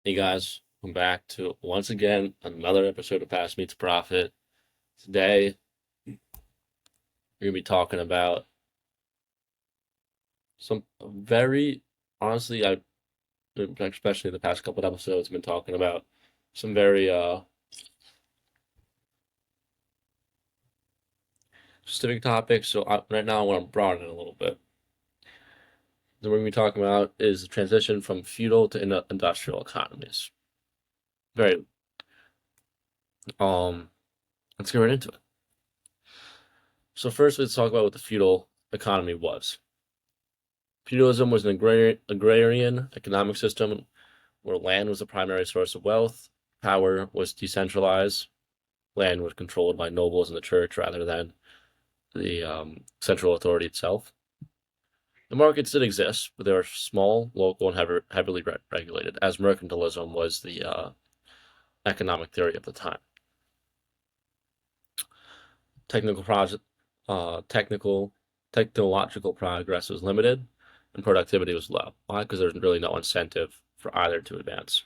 Hey guys, welcome back to once again another episode of Pass Meets Profit. Today we're gonna be talking about some very honestly, I especially the past couple of episodes been talking about some very specific topics. So right now I want to broaden it a little bit. What we're gonna be talking about is the transition from feudal to industrial economies. Very um, let's get right into it. So first, let's talk about what the feudal economy was. Feudalism was an agrarian economic system where land was the primary source of wealth, power was decentralized, land was controlled by nobles and the church rather than the central authority itself. The markets did exist, but they were small, local, and heavily regulated, as mercantilism was the economic theory of the time. Technical project, technical technological progress was limited, and productivity was low. Why? Because there's really no incentive for either to advance.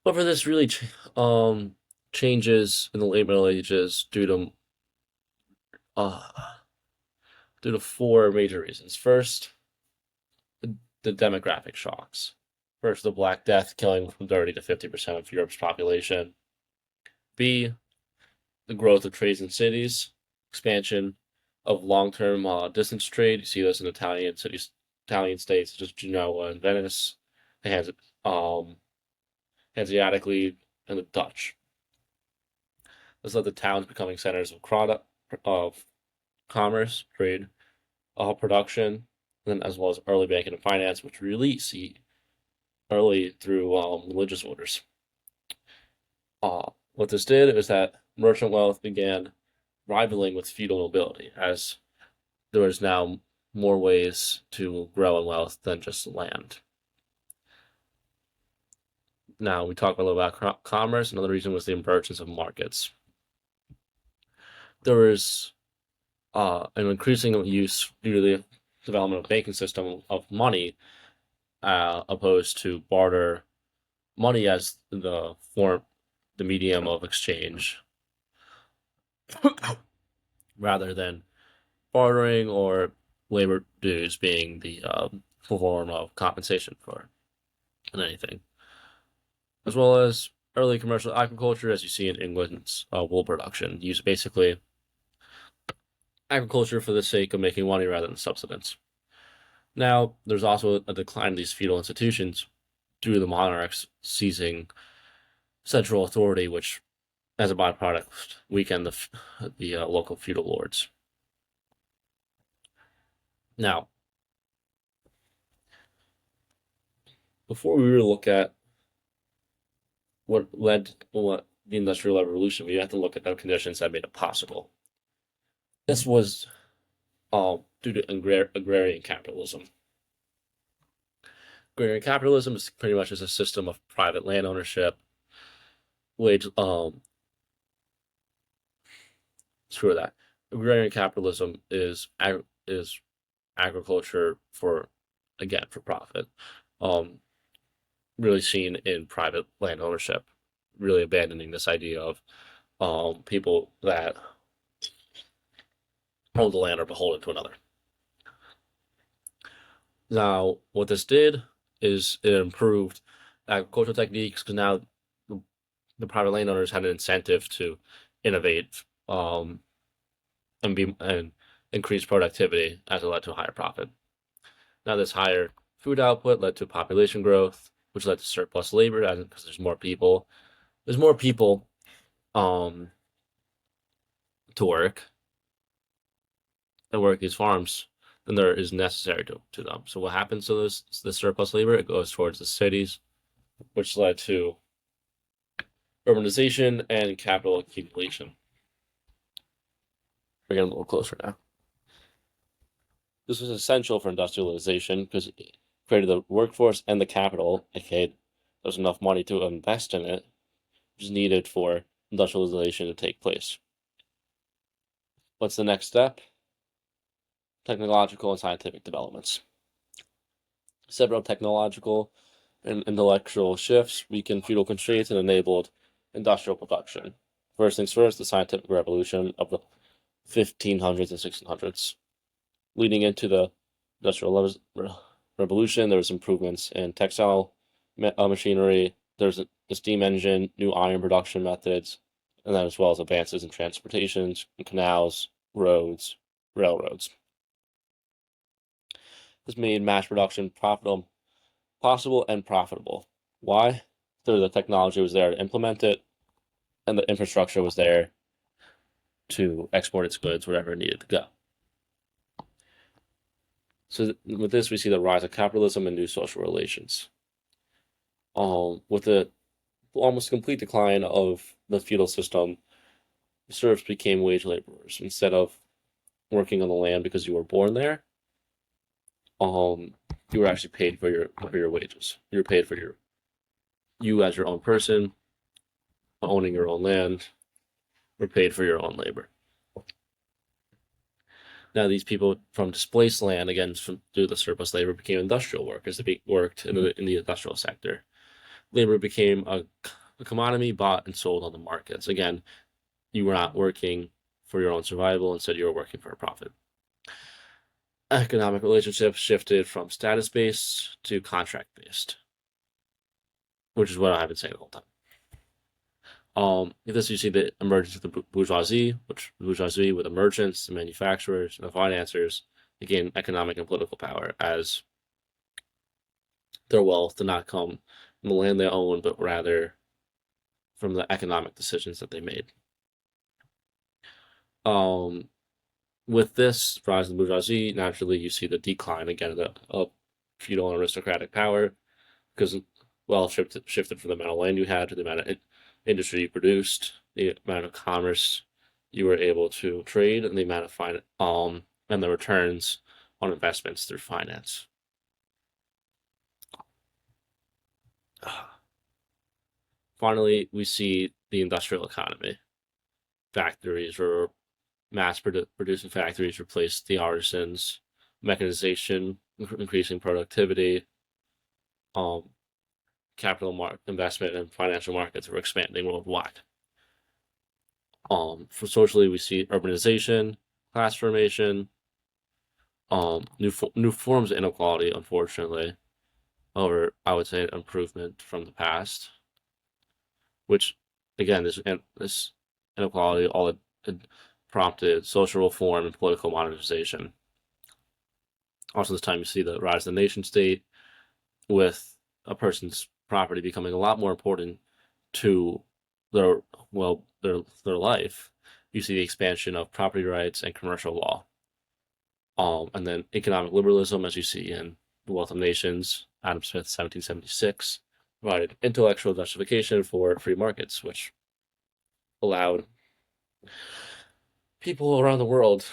However, this really changes in the late Middle Ages uh, due to four major reasons. First, the demographic shocks. First, the Black Death killing from 30 to 50% of Europe's population. B, the growth of trades in cities, expansion of long-term distance trade. You see this in Italian cities, Italian states such as Genoa and Venice. It has Hanseatically and the Dutch. This led to towns becoming centers of commerce, trade, production, and as well as early banking and finance, which really see early through religious orders. What this did is that merchant wealth began rivaling with feudal nobility, as there was now more ways to grow in wealth than just land. Now we talk a little about commerce. Another reason was the emergence of markets. There was an increasing use due to the development of banking system of money, opposed to barter money as the medium of exchange, rather than bartering or labor dues being the form of compensation for anything, as well as early commercial agriculture, as you see in England's wool production, use basically agriculture for the sake of making money rather than subsistence. Now, there's also a decline of these feudal institutions due to the monarchs seizing central authority, which, as a byproduct, weakened the local feudal lords. Now, before we really look at what led to what the Industrial Revolution, we have to look at the conditions that made it possible. This was due to agrarian capitalism. Agrarian capitalism is pretty much a system of private land ownership, which screw that. Agrarian capitalism is agriculture for, again, for profit. Um, really seen in private land ownership, really abandoning this idea of people that own the land are beholden to another. Now, what this did is it improved agricultural techniques because now the private landowners had an incentive to innovate and increase productivity as it led to a higher profit. Now, this higher food output led to population growth, which led to surplus labor because there's more people. There's more people um, to work these farms than there is necessary to them. So what happens to this surplus labor? It goes towards the cities, which led to urbanization and capital accumulation. We're getting a little closer now. This was essential for industrialization because it created the workforce and the capital, aka there's enough money to invest in it, which is needed for industrialization to take place. What's the next step? Technological and scientific developments. Several technological and intellectual shifts weakened feudal constraints and enabled industrial production. First things first, the scientific revolution of the 1500s and 1600s. Leading into the industrial revolution, there was improvements in textile machinery. There's a steam engine, new iron production methods, and then as well as advances in transportations, canals, roads, railroads. This made mass production possible and profitable. Why? So the technology was there to implement it, and the infrastructure was there to export its goods wherever it needed to go. So with this, we see the rise of capitalism and new social relations. With the almost complete decline of the feudal system, serfs became wage laborers instead of working on the land because you were born there. You were actually paid for your wages. You were paid for you as your own person, owning your own land, were paid for your own labor. Now these people from displaced land, again due to the surplus labor, became industrial workers. They worked in the industrial sector. Labor became a commodity bought and sold on the markets. Again, you were not working for your own survival. Instead, you were working for a profit. Economic relationships shifted from status-based to contract-based, which is what I've been saying the whole time. This you see the emergence of the bourgeoisie, which bourgeoisie with the merchants, the manufacturers, and the financiers gain economic and political power as their wealth did not come from the land they owned, but rather from the economic decisions that they made. With this rise of the bourgeoisie, naturally you see the decline again of feudal and aristocratic power, because wealth shifted from the amount of land you had to the amount of industry you produced, the amount of commerce you were able to trade, and the amount of and the returns on investments through finance. Finally, we see the industrial economy. Factories or mass-producing factories replaced the artisans, mechanization, increasing productivity, capital investment and financial markets were expanding worldwide. For socially, we see urbanization, class formation, new forms of inequality, unfortunately. However, I would say an improvement from the past, which, again, this inequality all it prompted social reform and political modernization. Also, this time you see the rise of the nation state, with a person's property becoming a lot more important to their life. You see the expansion of property rights and commercial law, and then economic liberalism, as you see in The Wealth of Nations, Adam Smith, 1776, provided intellectual justification for free markets, which allowed people around the world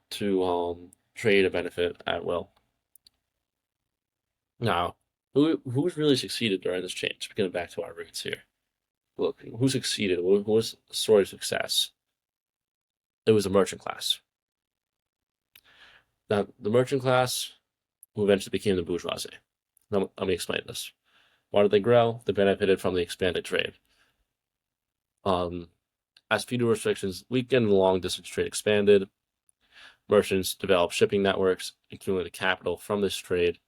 to trade and benefit at will. Now, who's really succeeded during this change? Getting back to our roots here. Look, who succeeded? What was the story of success? It was the merchant class. Now, the merchant class, who eventually became the bourgeoisie. Now, let me explain this. Why did they grow? They benefited from the expanded trade. As feudal restrictions weakened and long-distance trade expanded, merchants developed shipping networks, accumulated capital from this trade,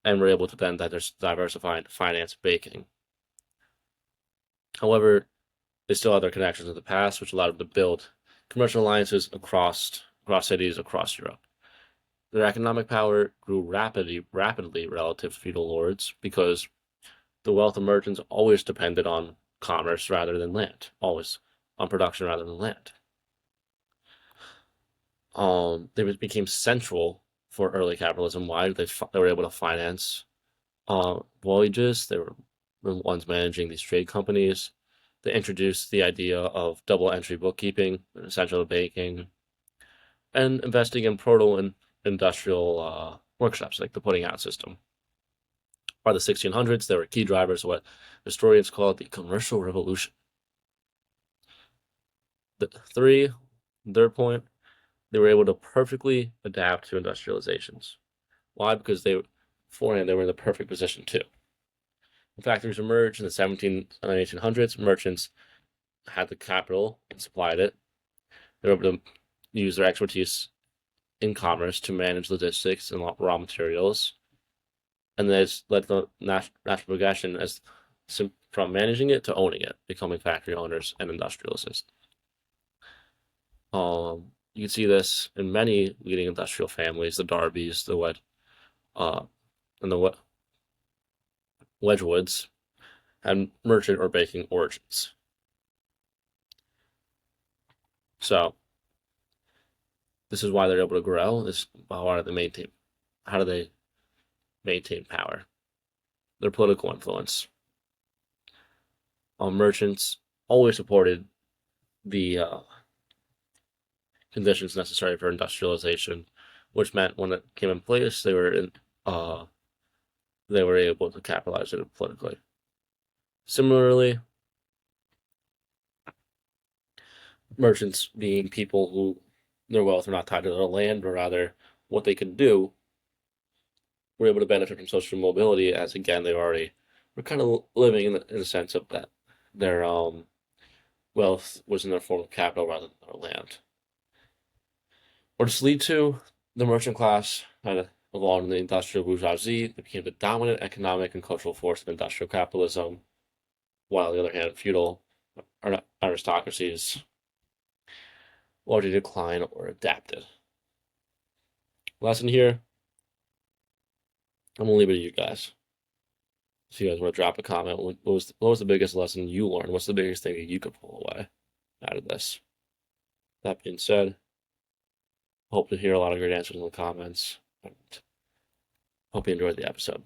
and were able to then diversify into finance and banking. However, they still had their connections to the past, which allowed them to build commercial alliances across cities across Europe. Their economic power grew rapidly relative to feudal lords because the wealth of merchants always depended on commerce rather than land, always on production rather than land. They became central for early capitalism. Why? They were able to finance voyages. They were the ones managing these trade companies. They introduced the idea of double entry bookkeeping, essential to banking, and investing in proto-industrial workshops like the putting out system. By the 1600s, there were key drivers of what historians call the commercial revolution. The third point, they were able to perfectly adapt to industrializations. Why? Because beforehand they were in the perfect position too. factories emerged in the 1800s. Merchants had the capital and supplied it. They were able to use their expertise in commerce to manage logistics and raw materials. And this led to natural progression from managing it to owning it, becoming factory owners and industrialists. You can see this in many leading industrial families, the Darbys, and the Wedgwoods, had merchant or banking origins. So this is why they're able to grow. How do they maintain power? Their political influence. Merchants always supported the conditions necessary for industrialization, which meant when it came in place, they were able to capitalize it politically. Similarly, merchants being people who their wealth are not tied to their land, but rather what they could do, were able to benefit from social mobility, as again they already were kind of living in the sense of that their wealth was in the form of capital rather than their land. What does this lead to? The merchant class had evolved in the industrial bourgeoisie. They became the dominant economic and cultural force of industrial capitalism, while on the other hand, feudal aristocracies largely declined or adapted. Lesson here, I'm gonna leave it to you guys. If you guys want to drop a comment, what was the biggest lesson you learned? What's the biggest thing that you could pull away out of this? That being said, hope to hear a lot of great answers in the comments. And hope you enjoyed the episode.